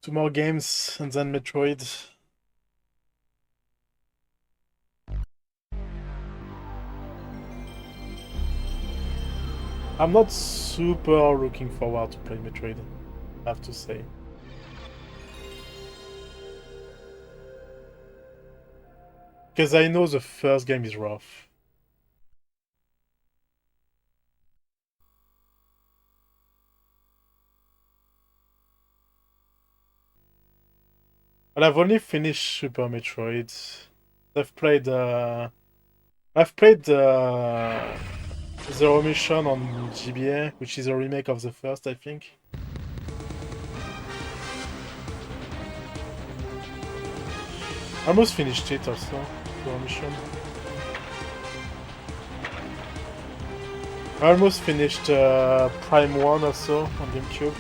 2 more games and then Metroid. I'm not super looking forward to play Metroid, I have to say. Because I know the first game is rough. But I've only finished Super Metroid. I've played Zero Mission on GBA, which is a remake of the first, I think. I almost finished it also, Zero Mission. I almost finished Prime 1 also on GameCube.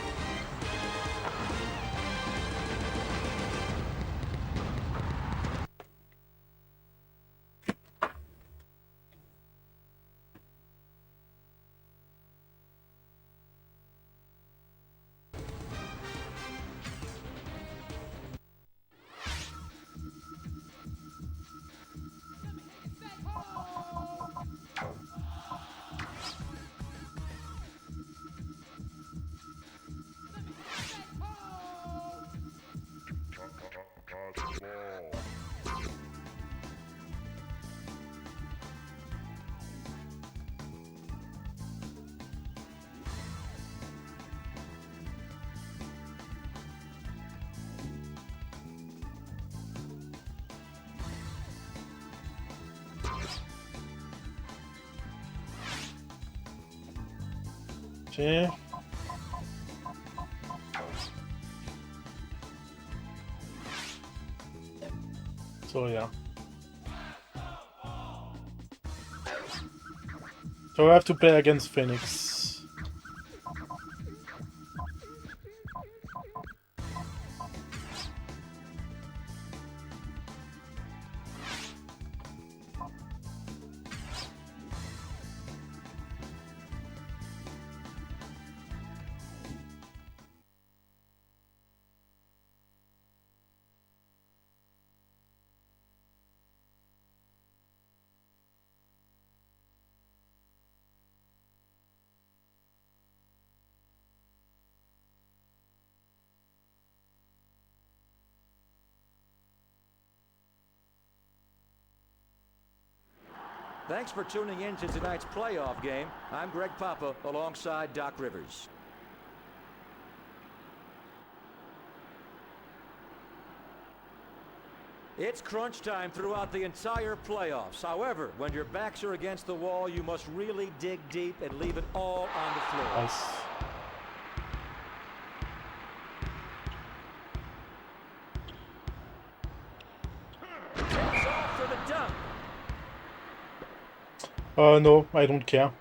Okay. So yeah. So I have to play against Phoenix. Thanks for tuning in to tonight's playoff game. I'm Greg Papa alongside Doc Rivers. It's crunch time throughout the entire playoffs. However, when your backs are against the wall, you must really dig deep and leave it all on the floor. Nice. Takes off for the dunk. No, I don't care.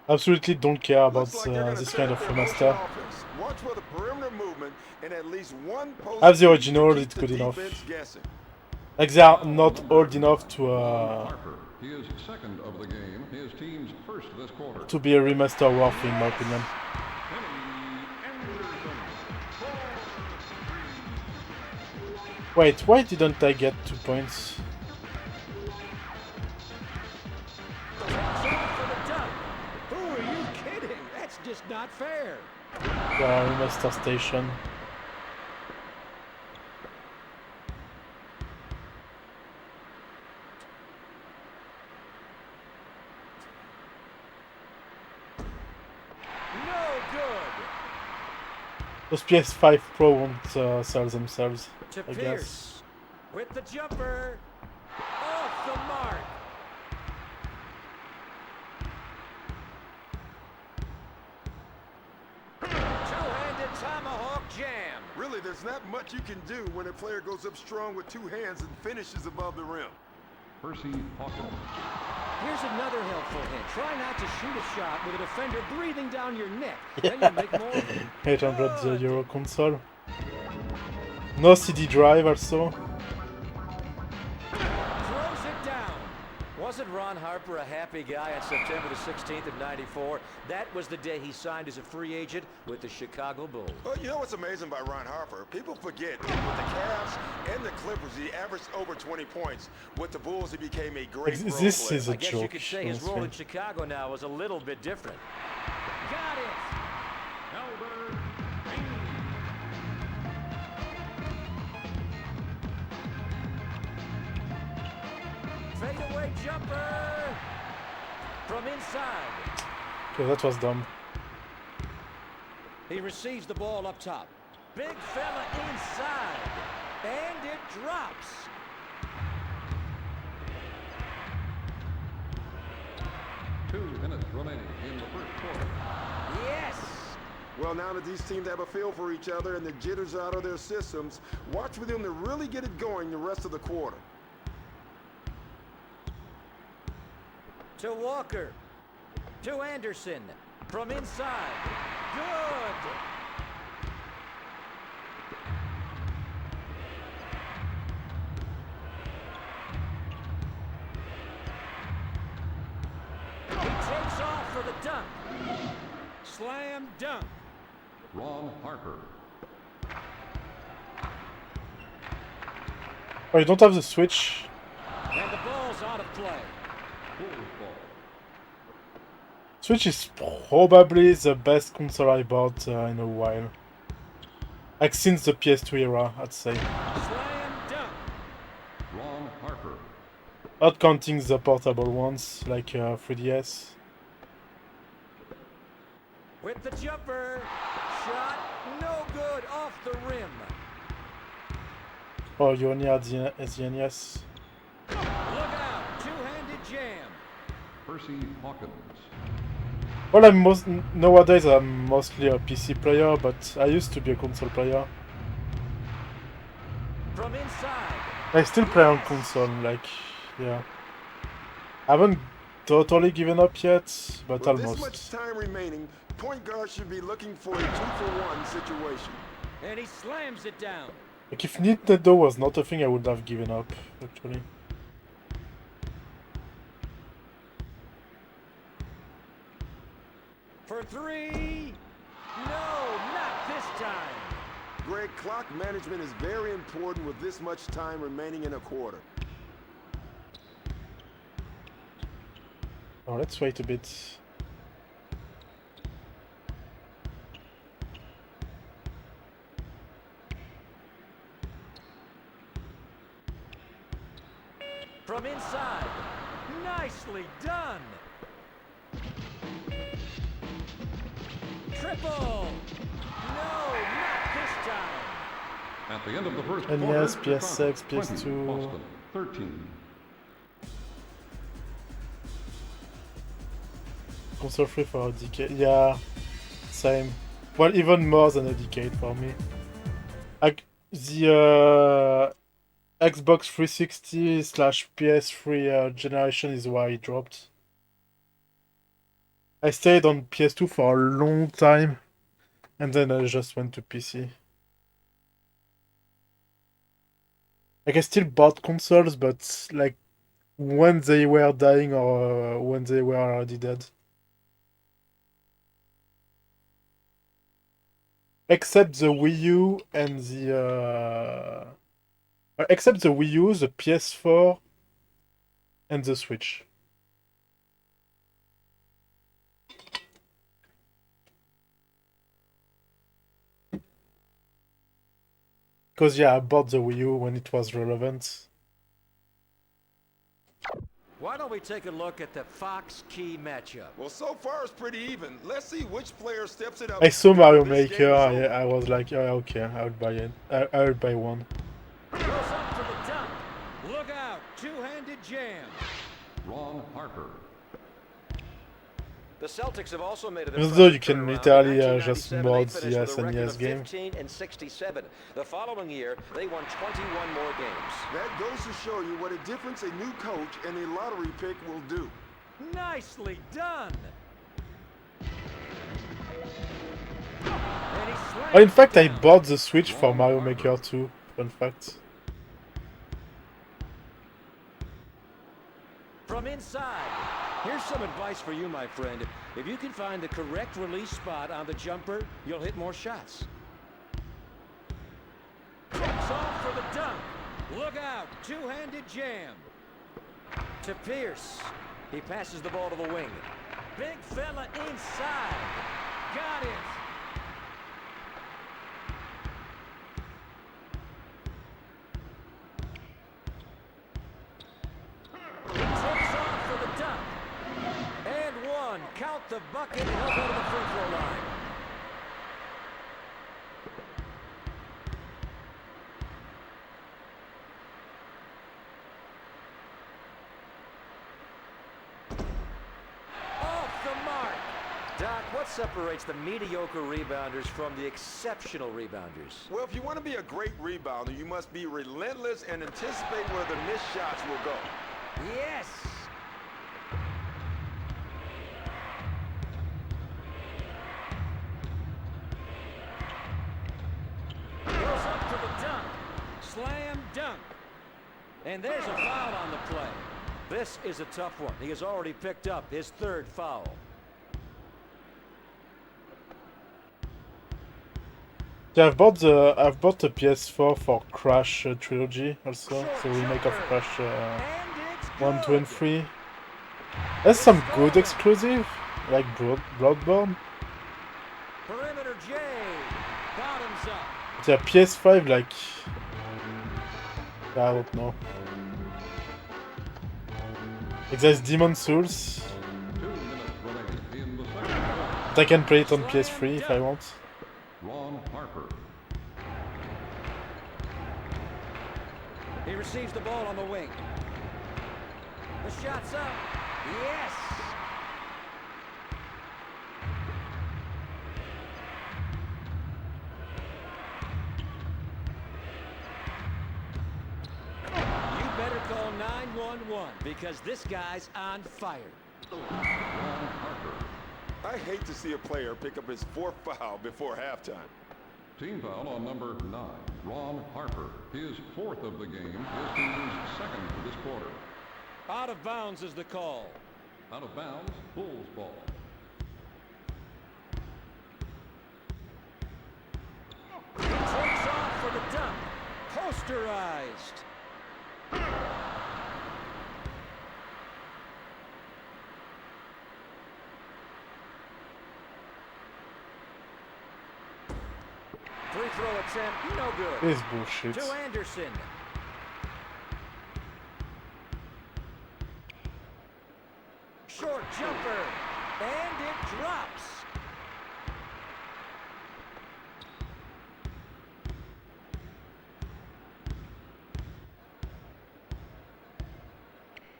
Absolutely don't care about this kind of remaster. I have the original, it's good enough. Like they are not old enough to be a remaster worthy, in my opinion. Wait, why didn't I get 2 points? Just not fair. Remaster station. No good. Those PS5 Pro won't sell themselves, To I Pierce. guess. With the jumper. Off the mark. Two-handed tomahawk jam. Really, there's not much you can do when a player goes up strong with 2 hands and finishes above the rim. Percy Hawkins. Here's another helpful hint. Try not to shoot a shot with a defender breathing down your neck. Then you make more of it. 800 euro console. No CD drive also. Throws it down. Wasn't Ron Harper a happy guy on September the 16th of '94? That was the day he signed as a free agent with the Chicago Bulls. Well, you know what's amazing about Ron Harper? People forget that with the Cavs and the Clippers, he averaged over 20 points. With the Bulls, he became a great role This player. is a I guess joke. you could say his role in honestly. Chicago now is a little bit different. Got it. Albert Fadeaway jumper from inside. Okay, that was dumb. He receives the ball up top. Big fella inside. And it drops. Two minutes remaining in the first quarter. Yes. Well, now that these teams have a feel for each other and the jitters are out of their systems, watch for them to really get it going the rest of the quarter. To Walker. To Anderson. From inside. Good. He takes off for the dunk. Slam dunk. Ron Harper. Oh, you don't have the switch? And the ball's out of play. Bulls ball. Switch is probably the best console I bought in a while. Like since the PS2 era, I'd say. Slam dunk. Ron Harper. Not counting the portable ones, like 3DS. With the jumper. Shot no good off the rim. Oh, you only had the NES. Look out. Two-handed jam. Percy Hawkins. Well, nowadays I'm mostly a PC player, but I used to be a console player. From inside. I still play on console, like, yeah. I haven't totally given up yet, but With this almost. much time remaining, point guard should be looking for a 2-for-1 situation. And he slams it down. Like, if Nintendo was not a thing, I would have given up, actually. For three. No, not this time. Greg, clock management is very important with this much time remaining in a quarter. Oh, let's wait a bit. From inside. Nicely done. Triple. No, not this time. At the end of the first NES, quarter, PS6, Chicago 20, PS2. Boston 13. Console free for a decade. Yeah, same. Well, even more than a decade for me. Like, the Xbox 360 / PS3 generation is why it dropped. I stayed on PS2 for a long time, and then I just went to PC. Like, I still bought consoles, but like when they were dying or when they were already dead. Except the Wii U and the except the Wii U, the PS4, and the Switch. Because, yeah, I bought the Wii U when it was relevant. Why don't we take a look at the Fox Key matchup? Well, so far it's pretty even. Let's see which player steps it up. I saw Mario This Maker, game is over. I was like, oh, okay, I'll buy it. I'll buy one. Goes up for the dunk. Look out. Two-handed jam. Ron Harper. The Celtics have also made it. Even though you can literally just mod the SNES game. 15 and 67. The following year, they won 21 more games. That goes to show you what a difference a new coach and a lottery pick will do. Nicely done. And he slams Oh, in fact, it I down. bought the Switch for Mario Maker 2. Fun fact. From from inside. Here's some advice for you, my friend. If you can find the correct release spot on the jumper, you'll hit more shots. Kicks off for the dunk. Look out, two-handed jam. To Pierce. He passes the ball to the wing. Big fella inside. Got it. He takes off for the dunk. And one. Count the bucket. He'll go to the free throw line. Doc, what separates the mediocre rebounders from the exceptional rebounders? Well, if you want to be a great rebounder, you must be relentless and anticipate where the missed shots will go. Yes. Goes up for the dunk. Slam dunk. And there's a foul on the play. This is a tough one. He has already picked up his third foul. Yeah, I've bought the PS4 for Crash Trilogy also, the remake of Crash 1, 2, and 3. There's some good exclusive, like Bloodborne. Perimeter J. Bottoms up. But yeah, PS5, like, I don't know. Like there's Demon Souls. 2 minutes remaining in the second quarter. But I can play it on PS3 if I want. Ron Harper. He receives the ball on the wing. The shot's up. Yes! You better call 911 because this guy's on fire. Ron Harper. I hate to see a player pick up his fourth foul before halftime. Team foul on number 9, Ron Harper. His fourth of the game, his team's second for this quarter. Out of bounds is the call. Out of bounds, Bulls ball. He takes off for the dunk. Posterized. Free throw attempt, no good. This is bullshit. To Anderson. Short jumper. And it drops.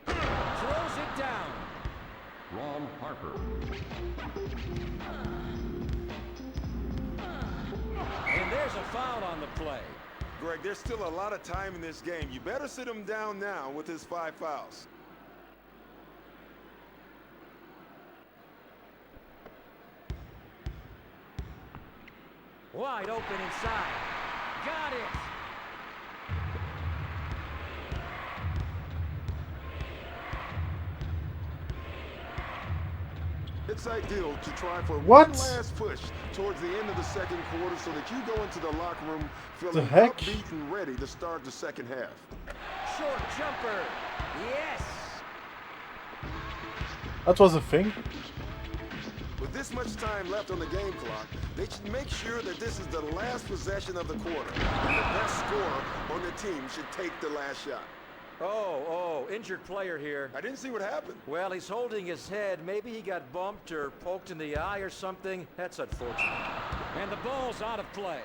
Throws it down. Ron Harper. And there's a foul on the play. Greg, there's still a lot of time in this game. You better sit him down now with his 5 fouls. Wide open inside. Got it. It's ideal to try for What? one last push towards the end of the second quarter so that you go into the locker room feeling heck? upbeat and ready to start the second half. Short jumper. Yes. That was a thing. With this much time left on the game clock, they should make sure that this is the last possession of the quarter. And the best scorer on the team should take the last shot. Oh, injured player here. I didn't see what happened. Well, he's holding his head. Maybe he got bumped or poked in the eye or something. That's unfortunate. And the ball's out of play.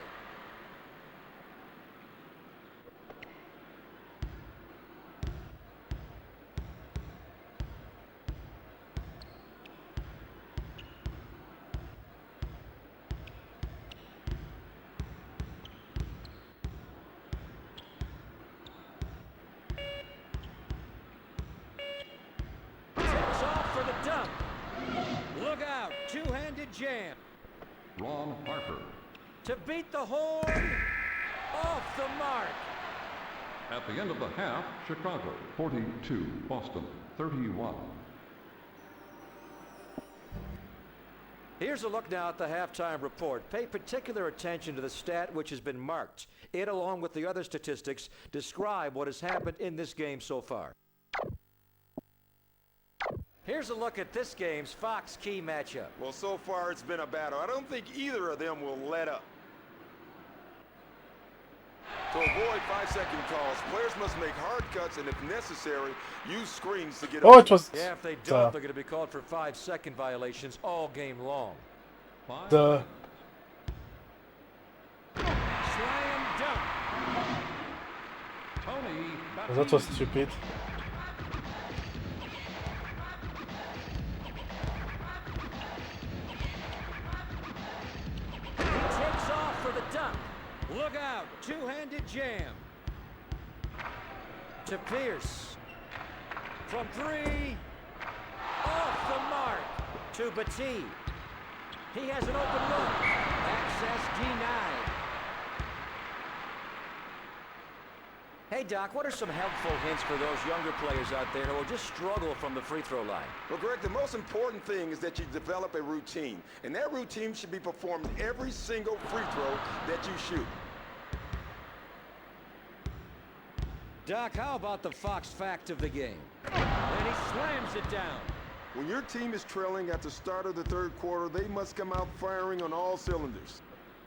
Takes off for the dunk. Look out, two-handed jam. Ron Harper. To beat the horn. Off the mark. At the end of the half, Chicago 42, Boston 31. Here's a look now at the halftime report. Pay particular attention to the stat which has been marked. It, along with the other statistics, describe what has happened in this game so far. Here's a look at this game's Fox key matchup. Well, so far it's been a battle. I don't think either of them will let up. To avoid 5-second calls, players must make hard cuts and, if necessary, use screens to get Oh, over. it was Yeah, if they don't, they're going to be called for 5-second violations all game long. the Slam dunk. Tony that was Batiste. stupid. He takes off for the dunk. Look out, two-handed jam. To Pierce. From three. Off the mark. To Batiste. He has an open look. Access denied. Hey, Doc, what are some helpful hints for those younger players out there who will just struggle from the free throw line? Well, Greg, the most important thing is that you develop a routine. And that routine should be performed every single free throw that you shoot. Doc, how about the Fox fact of the game? And he slams it down. When your team is trailing at the start of the third quarter, they must come out firing on all cylinders.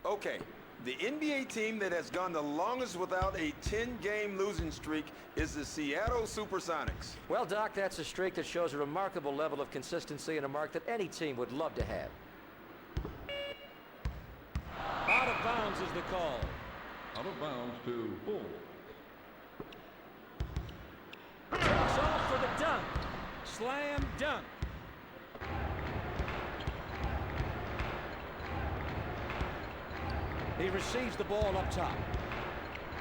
Okay, the NBA team that has gone the longest without a 10-game losing streak is the Seattle Supersonics. Well, Doc, that's a streak that shows a remarkable level of consistency and a mark that any team would love to have. Out of bounds is the call. Out of bounds to Bull. Takes off for the dunk. Slam dunk. He receives the ball up top.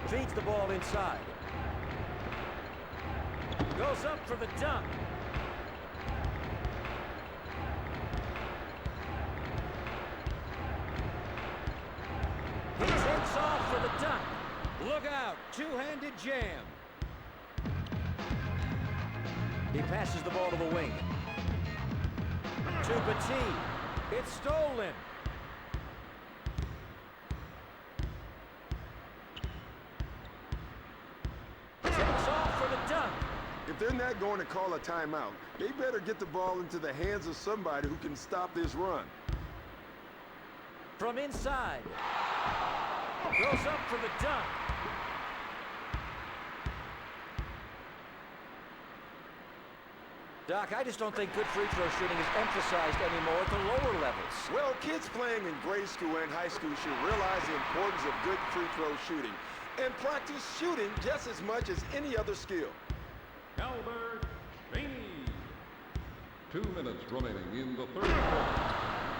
Feeds the ball inside. Goes up for the dunk. He takes off for the dunk. Look out, two-handed jam. He passes the ball to the wing. To Batiste. It's stolen. Takes off for the dunk. If they're not going to call a timeout, they better get the ball into the hands of somebody who can stop this run. From inside. Goes up for the dunk. Doc, I just don't think good free throw shooting is emphasized anymore at the lower levels. Well, kids playing in grade school and high school should realize the importance of good free throw shooting and practice shooting just as much as any other skill. Albert Finney. 2 minutes remaining in the third quarter.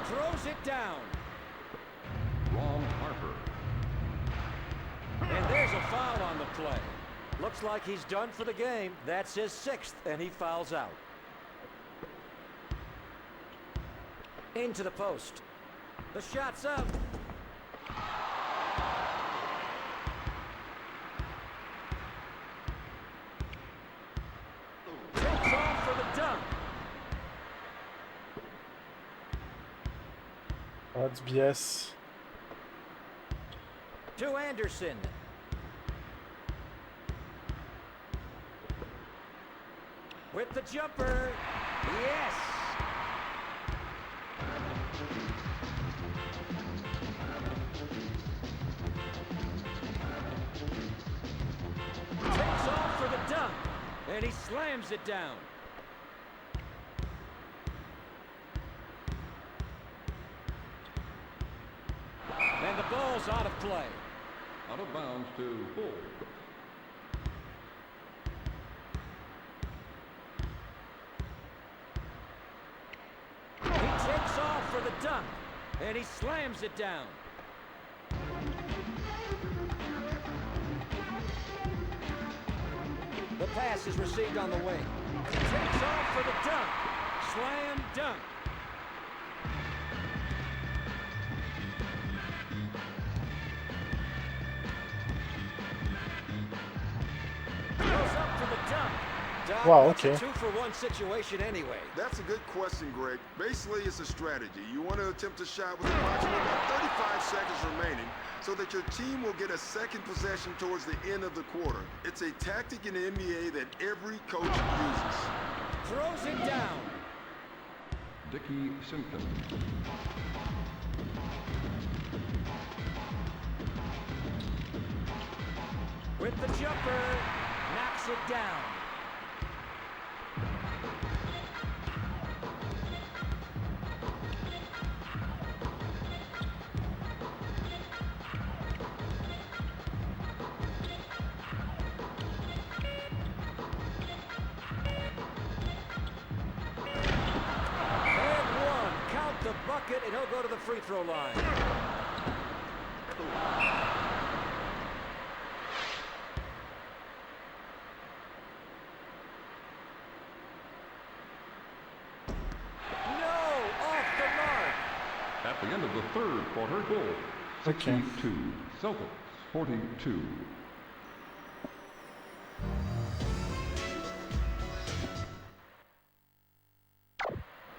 Throws it down. Ron Harper. And there's a foul on the play. Looks like he's done for the game. That's his 6th, and he fouls out. Into the post. The shot's up. Takes off for the dunk. That's BS. To Anderson. With the jumper. Yes. Takes off for the dunk. And he slams it down. And the ball's out of play. Out of bounds to Bull. He takes off for the dunk. And he slams it down. The pass is received on the wing. Takes off for the dunk. Slam dunk. Goes up for the dunk. Doc, Wow, That's okay. a 2-for-1 situation anyway. That's a good question, Greg. Basically, it's a strategy. You want to attempt a shot with approximately about 35 seconds remaining so that your team will get a second possession towards the end of the quarter. It's a tactic in the NBA that every coach uses. Throws it down. Dickie Simpkins. With the jumper, knocks it down. And one. Count the bucket, and he'll go to the free throw line. At the end of the third quarter, Bulls Okay. 62, Celtics 42.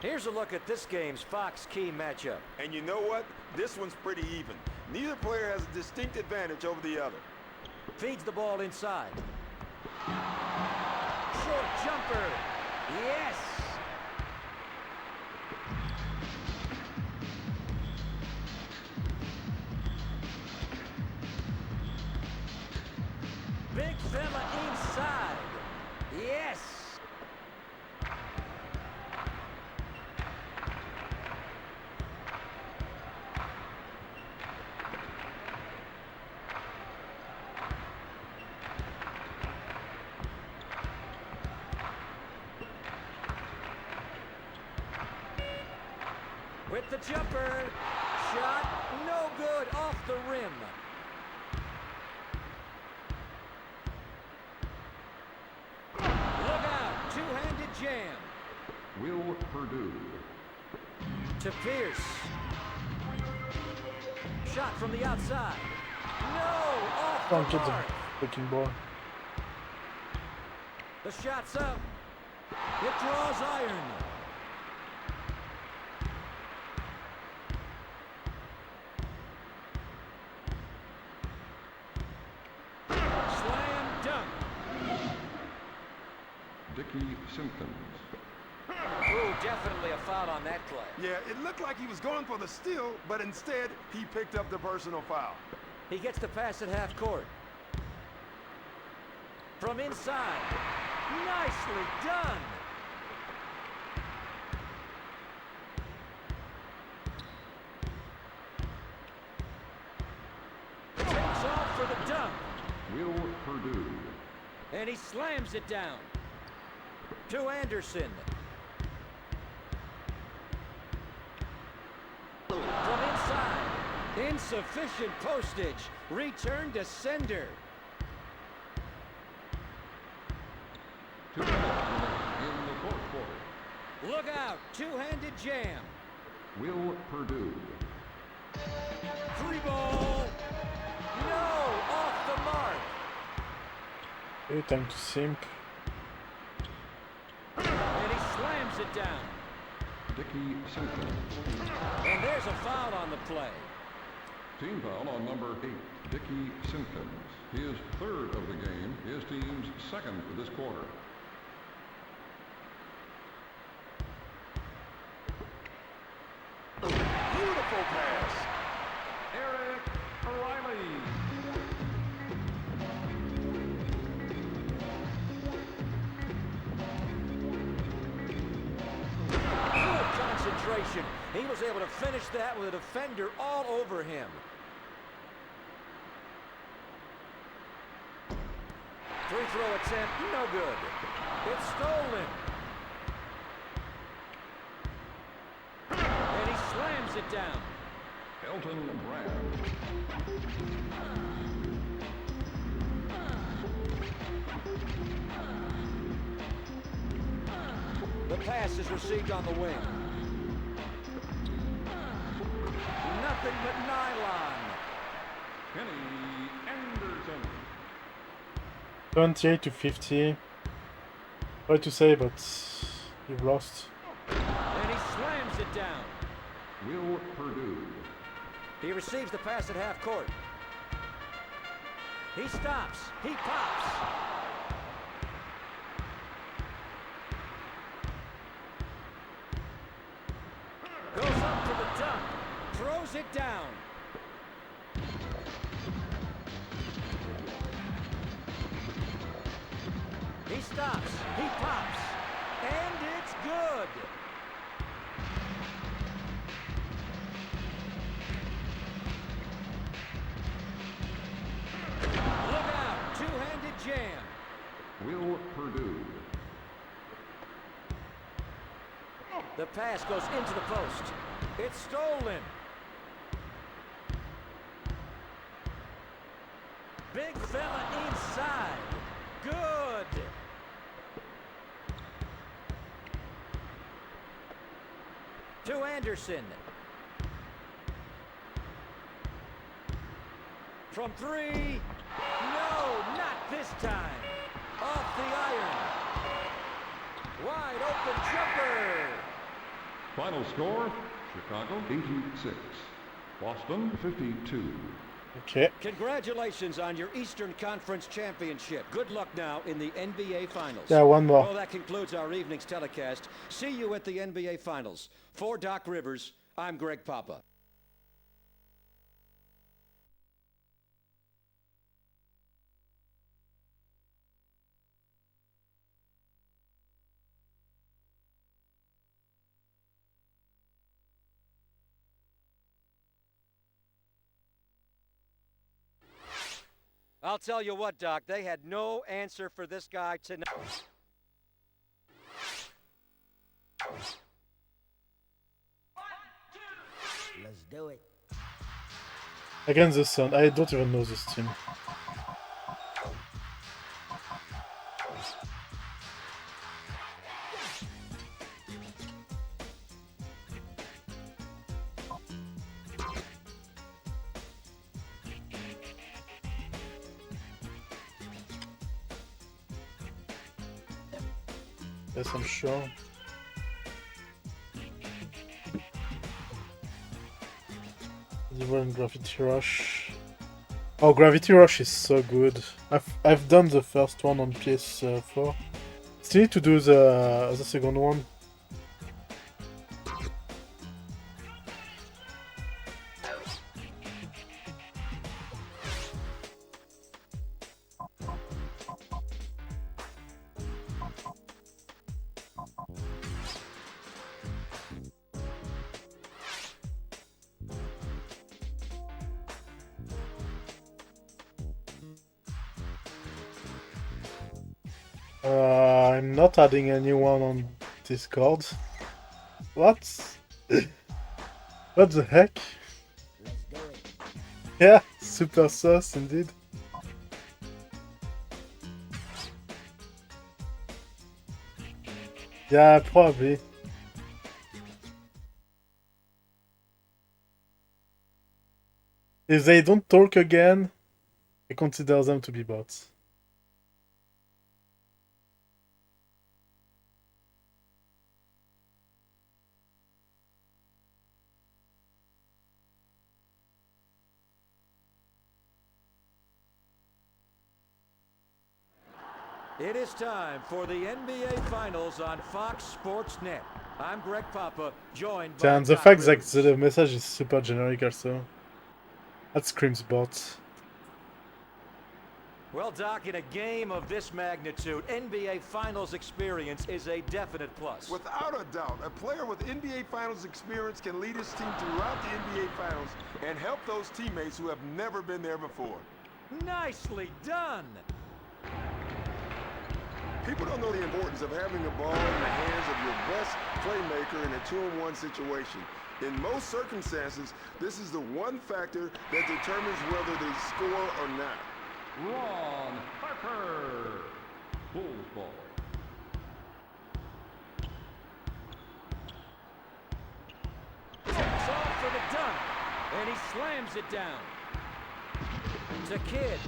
Here's a look at this game's Fox Key matchup. And you know what? This one's pretty even. Neither player has a distinct advantage over the other. Feeds the ball inside. Short jumper. Yes! Big fella inside. Yes! With the jumper. Shot no good, off the rim. Look out, two-handed jam. Will Purdue. To Pierce. Shot from the outside. No, off Don't the get the mark. freaking ball. The shot's up. It draws iron. Slam dunk. Dickie Simpkins. Ooh, definitely a foul on that play. Yeah, it looked like he was going for the steal, but instead, he picked up the personal foul. He gets the pass at half court. From inside. Nicely done. Takes off for the dunk. Will Purdue. And he slams it down. To Anderson. From inside. Insufficient postage. Return to sender. 2 minutes remaining in the fourth quarter. Look out. Two-handed jam. Will Purdue. Free ball. No. Off the mark. Okay, time to simp. And he slams it down. Dickie Simpkins. And there's a foul on the play. Team foul on number 8, Dickie Simpkins. His third of the game, his team's second for this quarter. Beautiful pass. Eric Riley. Good concentration. He was able to finish that with a defender all over him. Free throw attempt, no good. It's stolen. And he slams it down. Elton Brand. The pass is received on the wing. Nothing but nylon. Kenny Anderson. 28 to 50. Sorry to say, but you've lost. And he slams it down. Will Purdue. He receives the pass at half court. He stops. He pops. Goes up for the dunk. Throws it down. He stops. He pops. And it's good. Look out. Two-handed jam. Will Purdue. The pass goes into the post. It's stolen. Big fella inside. Good. To Anderson. From three. No, not this time. Off the iron. Wide open jumper. Final score, Chicago 86, Boston 52. Okay. Congratulations on your Eastern Conference Championship. Good luck now in the NBA Finals. Yeah, one more. Well, that concludes our evening's telecast. See you at the NBA Finals. For Doc Rivers, I'm Greg Papa. I'll tell you what, Doc, they had no answer for this guy tonight. Let's do it. Against the Sun. I don't even know this team. Yes, I'm sure. Evil and Gravity Rush. Oh, Gravity Rush is so good. I've done the first one on PS4. Still need to do the second one. I'm not adding anyone on Discord. What? What the heck? Let's do it. Yeah, super sus indeed. Yeah, probably. If they don't talk again, I consider them to be bots. It is time for the NBA Finals on Fox Sports Net. I'm Greg Papa, joined by And the Doc fact that Rivers. the message is super generic also. That screams bots. Well, Doc, in a game of this magnitude, NBA Finals experience is a definite plus. Without a doubt, a player with NBA Finals experience can lead his team throughout the NBA Finals and help those teammates who have never been there before. Nicely done! People don't know the importance of having the ball in the hands of your best playmaker in a 2-on-1 situation. In most circumstances, this is the one factor that determines whether they score or not. Ron Harper, Bulls ball. Takes off for the dunk, and he slams it down. To Kidd.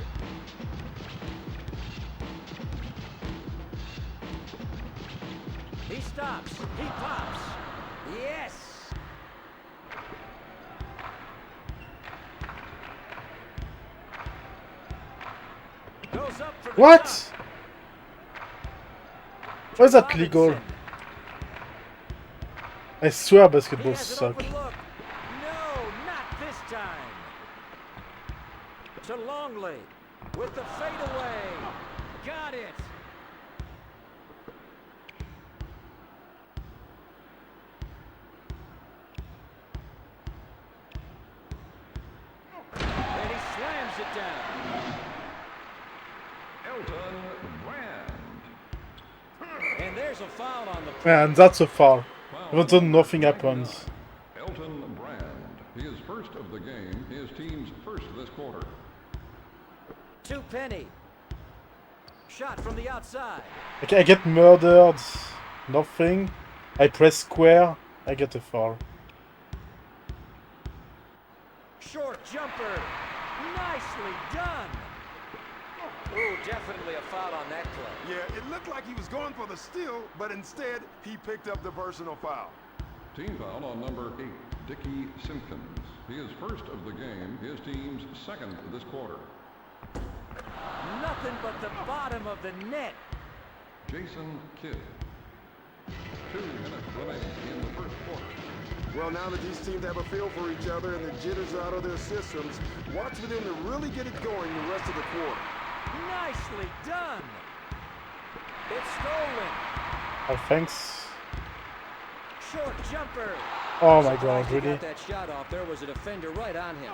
He stops. He pops. Yes. Goes up for the What? dunk. Why is that legal? Robinson. I swear He basketball has an suck. open look. No, not this time. To Longley with the fadeaway. Got it. And he slams it down. Elton Brand. And there's a foul on the And that's a foul. Foul Even though number nothing 29. happens. Elton Brand. He is first of the game. His team's first this quarter. Two Penny. Shot from the outside. Okay, I get murdered. Nothing. I press square. I get a foul. Short jumper. Nicely done. Ooh, definitely a foul on that play. Yeah, it looked like he was going for the steal, but instead he picked up the personal foul. Team foul on number 8, Dickie Simpkins. He is first of the game. His team's second this quarter. Nothing but the bottom of the net. Jason Kidd. 2 minutes remaining in the first quarter. Well, now that these teams have a feel for each other and the jitters are out of their systems, watch for them to really get it going the rest of the quarter. Nicely done. It's stolen. Oh, thanks. Short jumper. Oh my god, Surprised he really? got that shot off. There was a defender right on him.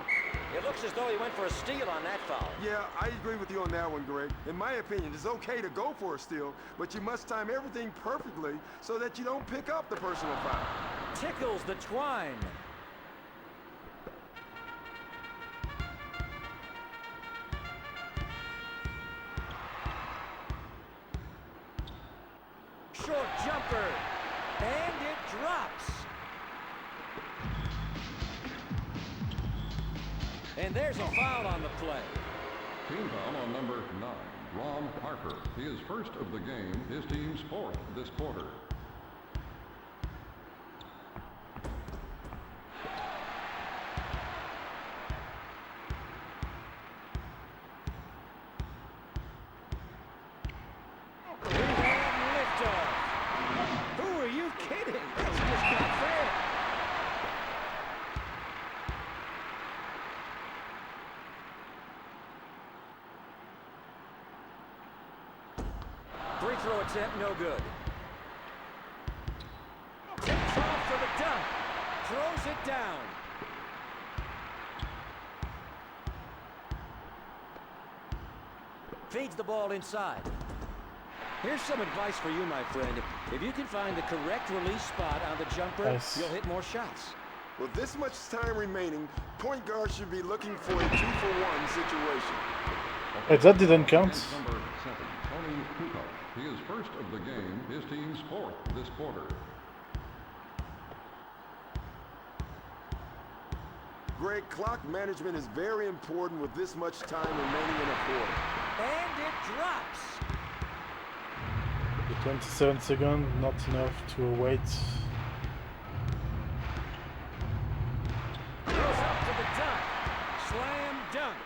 It looks as though he went for a steal on that foul. Yeah, I agree with you on that one, Greg. In my opinion, it's okay to go for a steal, but you must time everything perfectly so that you don't pick up the personal foul. Tickles the twine. Short jumper. And it drops. And there's a foul on the play. Team foul on number 9, Ron Parker. He is first of the game. His team's fourth this quarter. We have liftoff. Who are you kidding? That's just not fair. Free throw attempt, no good. Takes off for the dunk. Throws it down. Feeds the ball inside. Here's some advice for you, my friend. If you can find the correct release spot on the jumper, Nice. you'll hit more shots. With this much time remaining, point guard should be looking for a 2-for-1 situation. Hey, that didn't count. Against number 7, Tony Kukoc. He is first of the game. His team's fourth this quarter. Greg, clock management is very important with this much time remaining in a quarter. And it drops. The 27 seconds, not enough to wait. Goes up for the dunk. Slam dunk.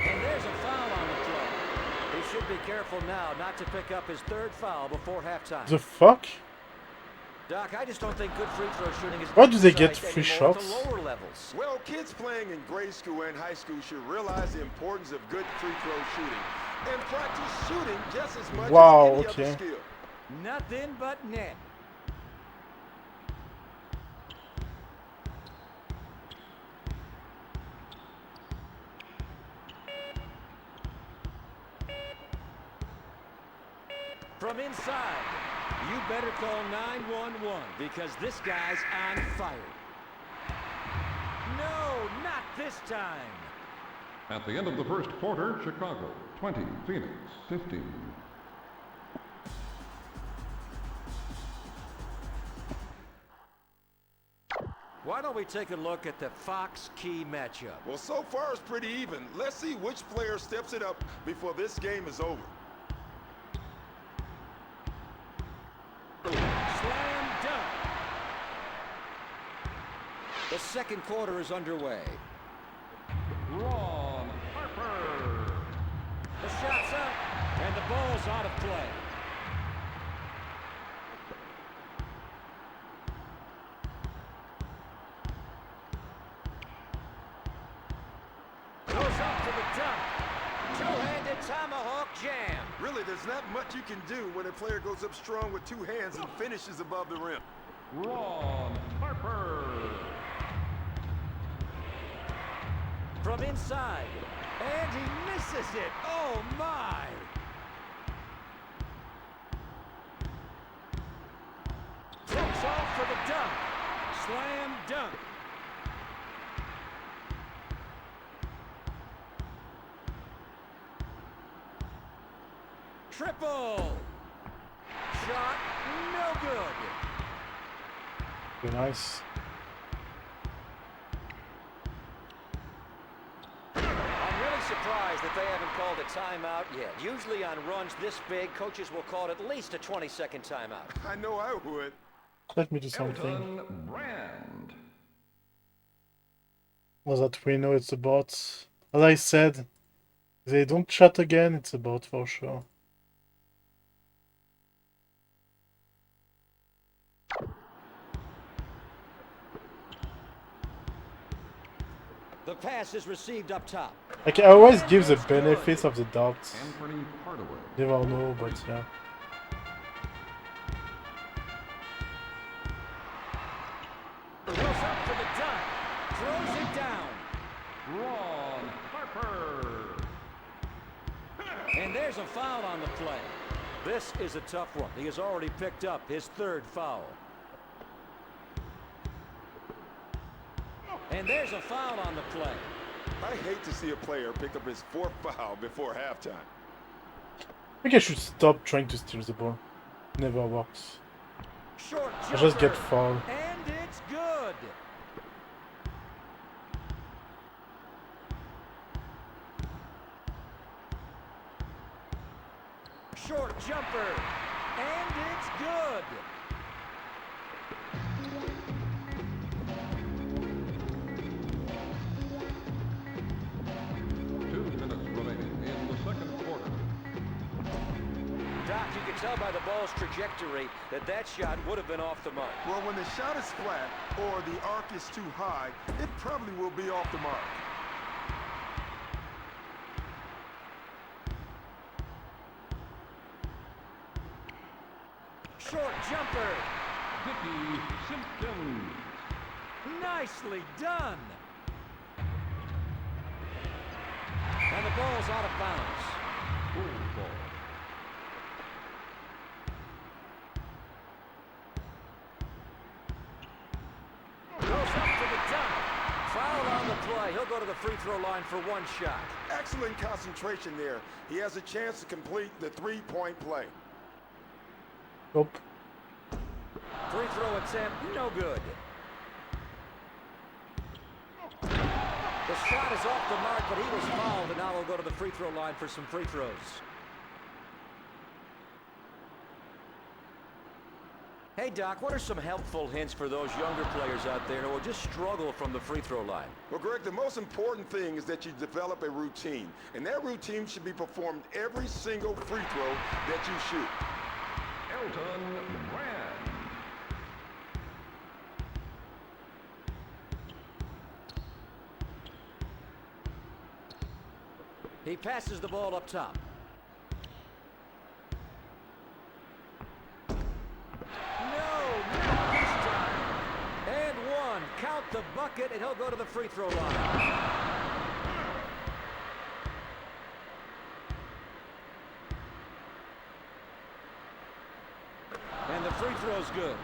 And there's a foul on the play. He should be careful now not to pick up his third foul before halftime. The fuck? Doc, I just don't think good free throw shooting is Why do they get emphasized free anymore at shots? the lower levels. Well, kids playing in grade school and high school should realize the importance of good free throw shooting and practice shooting just as much Wow, as any okay. other skill. Nothing but net. From inside, you better call 911 because this guy's on fire. No, not this time. At the end of the first quarter, Chicago 20, Phoenix 15. Why don't we take a look at the Fox Key matchup? Well, so far it's pretty even. Let's see which player steps it up before this game is over. The second quarter is underway. Ron Harper. The shot's up, and the ball's out of play. Goes up for the dunk. Two-handed tomahawk jam. Really, there's not much you can do when a player goes up strong with two hands and finishes above the rim. Ron Harper. From inside, and he misses it. Oh, my. Takes off for the dunk. Slam dunk. Triple. Shot, no good. Very nice. I'm really surprised that they haven't called a timeout yet. Usually on runs this big, coaches will call it at least a 20-second timeout. I know I would. Let me do something. Elton Brand. Was that we know it's about? As I said, if they don't chat again, it's about for sure. The pass is received up top. Like, I always give the benefits of the doubt. Anthony Hardaway. Never know, but yeah. Goes up for the dunk. Throws it down. Ron Harper. And there's a foul on the play. This is a tough one. He has already picked up his third foul. And there's a foul on the play. I hate to see a player pick up his fourth foul before halftime. I think I should stop trying to steal the ball. Never works. Short I jumper. just get fouled. And it's good. Short jumper. And it's good. Doc, you can tell by the ball's trajectory that that shot would have been off the mark. Well, when the shot is flat or the arc is too high, it probably will be off the mark. Short jumper. Dickey Simpkins. Nicely done. And the ball's out of bounds. Full ball. Goes up for the dunk. Foul on the play. He'll go to the free throw line for one shot. Excellent concentration there. He has a chance to complete the three-point play. Nope. Free throw attempt, no good. The shot is off the mark, but he was fouled, and now he'll go to the free throw line for some free throws. Hey, Doc, what are some helpful hints for those younger players out there who will just struggle from the free throw line? Well, Greg, the most important thing is that you develop a routine, and that routine should be performed every single free throw that you shoot. Elton Brand. He passes the ball up top. No, not this time. And one. Count the bucket, and he'll go to the free throw line. And the free throw's good.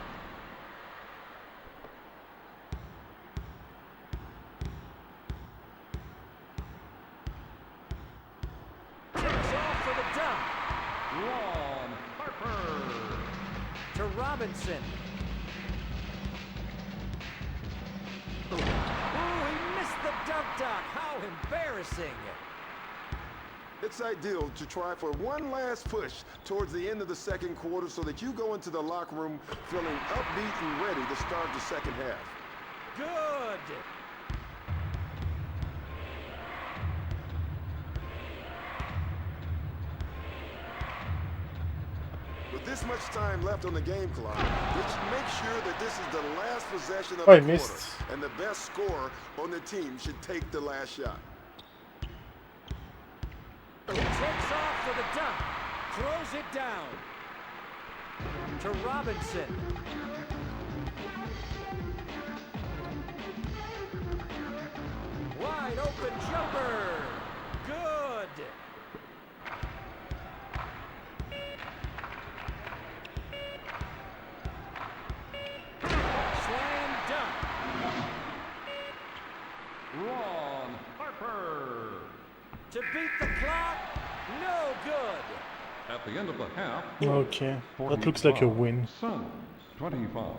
Takes off for the dunk. Ron Harper. To Robinson. Ooh, he missed the dunk, Doc. How embarrassing. It's ideal to try for one last push towards the end of the second quarter so that you go into the locker room feeling upbeat and ready to start the second half. Good. With this much time left on the game clock, they should make sure that this is the last possession of Oh, he the quarter, missed. and the best scorer on the team should take the last shot. He takes off for the dunk. Throws it down to Robinson. Wide open jumper. Good. Slam dunk. Ron Harper. To beat the clock. No good. At the end of the half, Okay, that looks like a 45. win. Suns 25.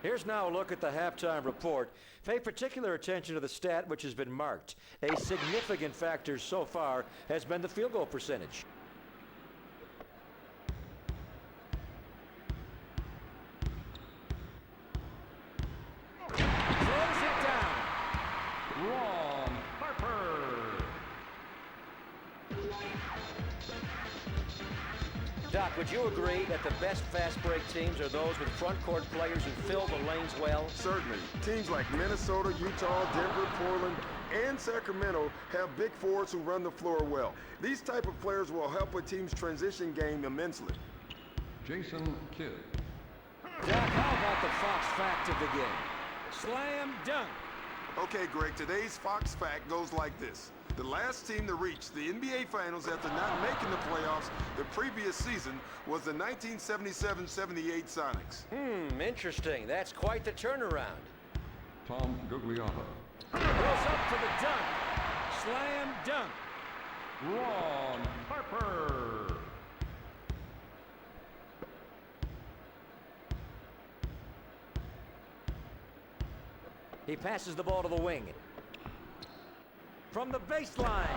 Here's now a look at the halftime report. Pay particular attention to the stat which has been marked. A significant factor so far has been the field goal percentage. Throws it down. Ron Harper. Doc, would you agree that the best fast break teams are those with front court players who fill the lanes well? Certainly, teams like Minnesota, Utah, Denver, Portland, and Sacramento have big forwards who run the floor well. These type of players will help a team's transition game immensely. Jason Kidd. Doc, how about the Fox fact of the game? Slam dunk. Okay, Greg, today's Fox fact goes like this. The last team to reach the NBA Finals after not making the playoffs the previous season was the 1977-78 Sonics. Interesting. That's quite the turnaround. Tom Gugliotta. Goes up for the dunk. Slam dunk. Ron Harper. He passes the ball to the wing. From the baseline.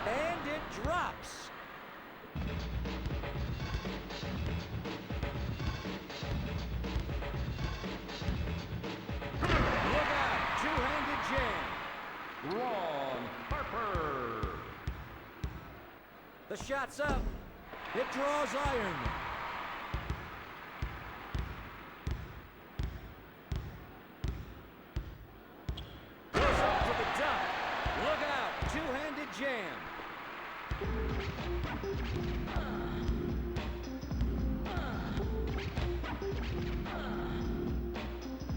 And it drops. Look out. Two-handed jam. Ron Harper. The shot's up. It draws iron. Goes up for the dunk. Look out. Two-handed jam.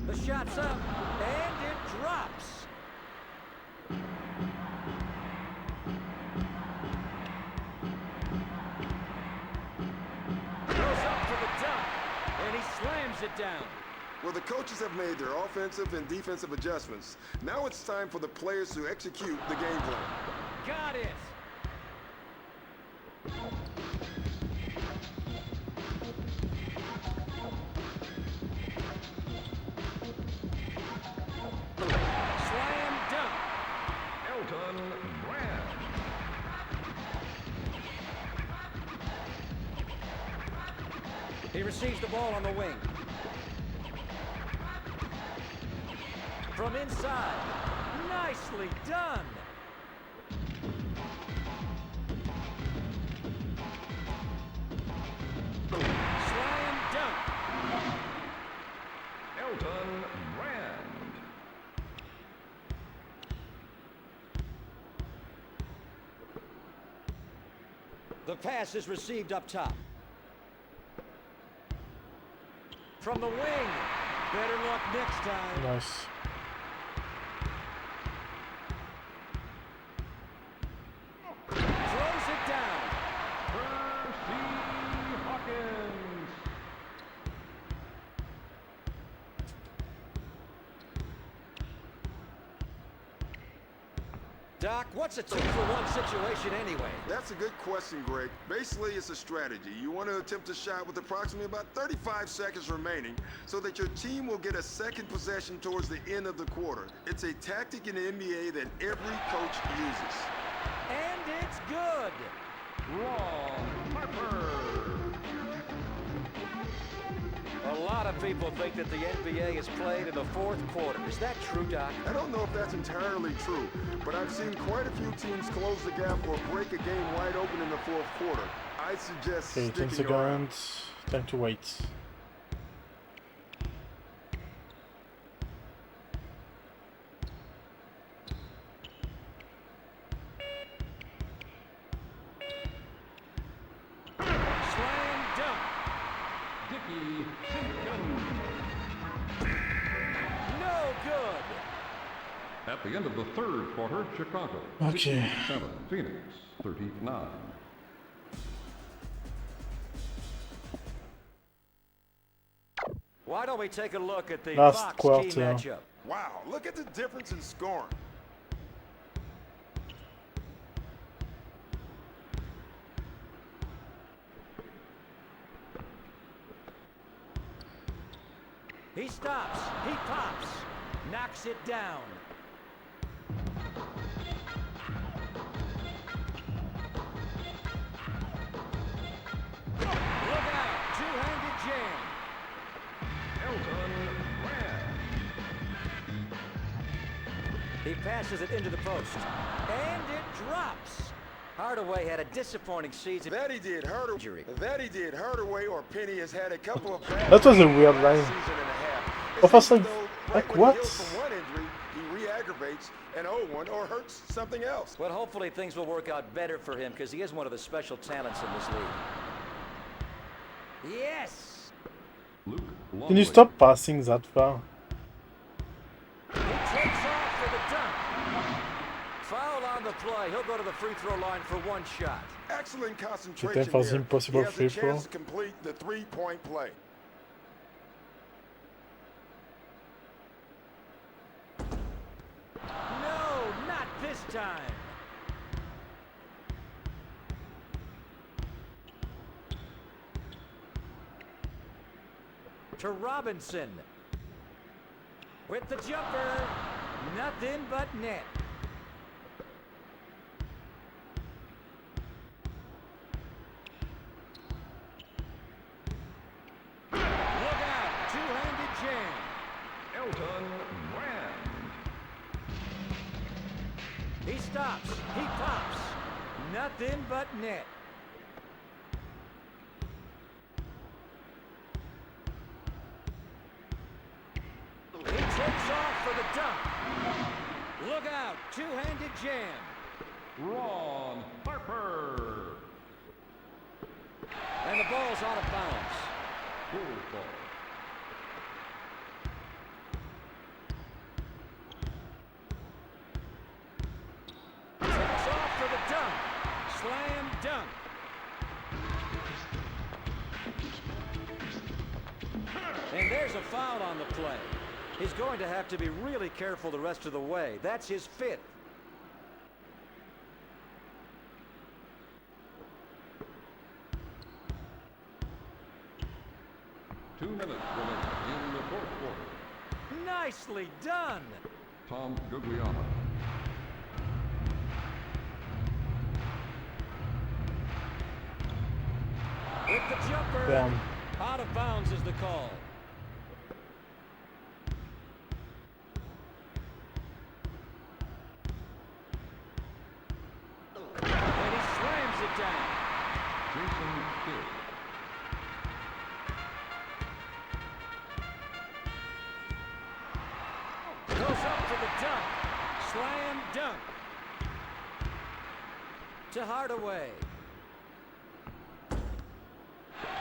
The shot's up. And it drops. Goes up for the dunk. And he slams it down. Well, the coaches have made their offensive and defensive adjustments. Now it's time for the players to execute the game plan. Got it. Slam dunk. Elton Brand. He receives the ball on the wing. From inside. Nicely done. Slam dunk. Elton Brand. The pass is received up top. From the wing. Better luck next time. Nice. Throws it down. Percy Hawkins. Doc, what's a 2-for-1 situation anyway? That's a good question, Greg. Basically, it's a strategy. You want to attempt a shot with approximately about 35 seconds remaining so that your team will get a second possession towards the end of the quarter. It's a tactic in the NBA that every coach uses. And it's good. Ron Harper. A lot of people think that the NBA is played in the fourth quarter. Is that true, Doc? I don't know if that's entirely true, but I've seen quite a few teams close the gap or break a game wide open in the fourth quarter. I suggest Okay, 10 sticking around. seconds. Time to wait. Slam dunk. Dickey Simpkins. No good. At the end of the third quarter, Chicago Okay. 67, Phoenix 39. Why don't we take a look at the Last Fox quarter. team matchup? Wow, look at the difference in scoring. He stops. He pops. Knocks it down. Look out. Two-handed jam. Elton Brand. He passes it into the post. And it drops. Hardaway had a disappointing season. That he did. Injury. Hardaway or Penny has had a couple of bad That was a weird last line. season and a half. It Of course, seems like- though like right when what? he heals from one injury, he re-aggravates an old one or hurts something else. Well, hopefully things will work out better for him because he is one of the special talents in this league. Yes! Luke Longley. Can you stop passing that far? He takes off for the dunk. Foul on the play. He'll go to the free throw line for one shot. Excellent concentration C'était here. impossible He has free a throw. chance to complete the three-point play. No, not this time. To Robinson. With the jumper. Nothing but net. Look out. Two-handed jam. Elton Brand. He stops. He pops. Nothing but net. He takes off for the dunk. Look out. Two-handed jam. Ron Harper. And the ball's out of bounds. Bulls ball. Takes off for the dunk. Slam dunk. And there's a foul on the play. He's going to have to be really careful the rest of the way. That's his fifth. Two minutes remaining in the fourth quarter. Nicely done. Tom Guglielmo. With the jumper. Damn. Out of bounds is the call. And he slams it down. Jason Kidd. Goes up for the dunk. Slam dunk. To Hardaway.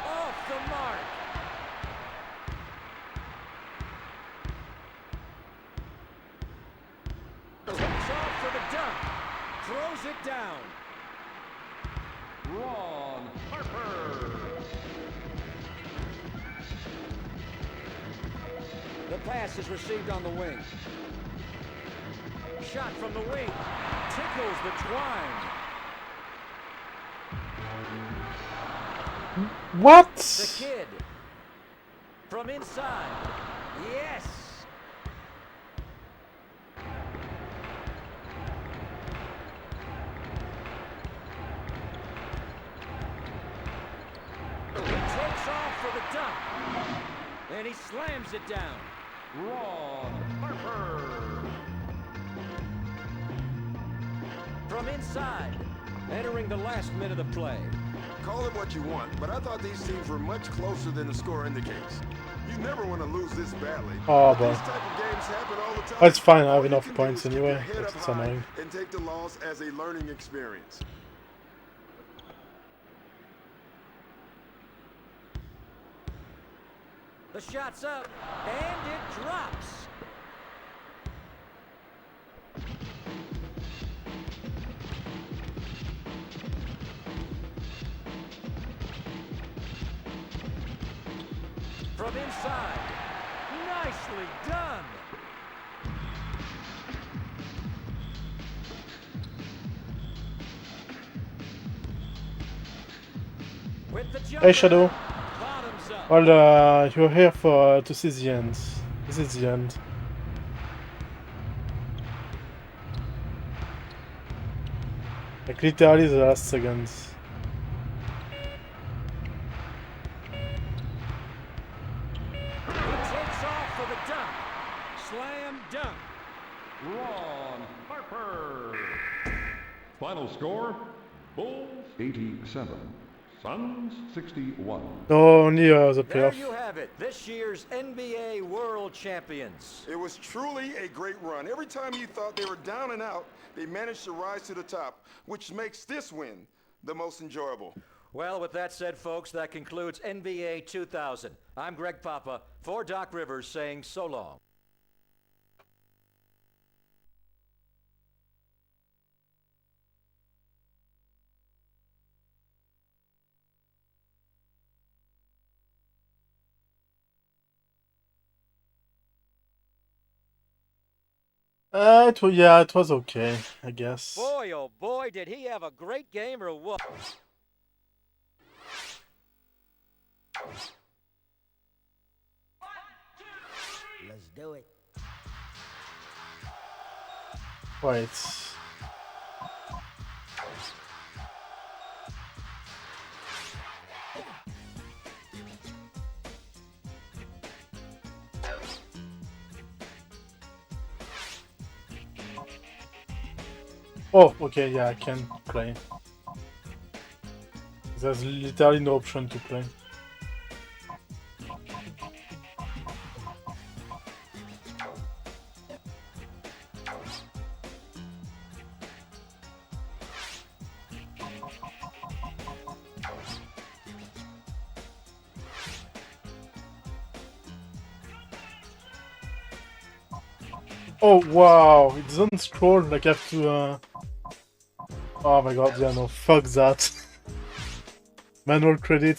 Off the mark. Takes off for the dunk. Throws it down. Ron Harper. The pass is received on the wing. Shot from the wing. Tickles the twine. What? The kid. From inside. Yes. He takes off for the dunk. And he slams it down. Ron Harper. From inside, entering the last minute of play. Call it what you want, but I thought these teams were much closer than the score indicates. You never want to lose this badly. Oh, These but type of games happen all the time. that's fine. I have All you enough can do points is keep your anyway. head up It's high annoying. and take the loss as a learning experience. The shot's up, and it drops. From inside, nicely done. With the jumper, Hey, Shadow. bottoms up. Well, you're here for to see the end. This is the end. Like literally the last seconds. He takes off for the dunk. Slam dunk. Ron Harper. Final score, Bulls 87, Suns 61. No, only the There playoff. you have it, this year's NBA World Champions. It was truly a great run. Every time you thought they were down and out, they managed to rise to the top, which makes this win the most enjoyable. Well, with that said, folks, that concludes NBA 2000. I'm Greg Papa for Doc Rivers saying so long. Yeah, it was okay, I guess. Boy, oh boy, did he have a great game or what? Let's do it. Wait. Oh, okay, yeah, I can play. There's literally no option to play. Oh wow, it doesn't scroll, like I have to Oh my god, yeah, no, fuck that. Manual credits,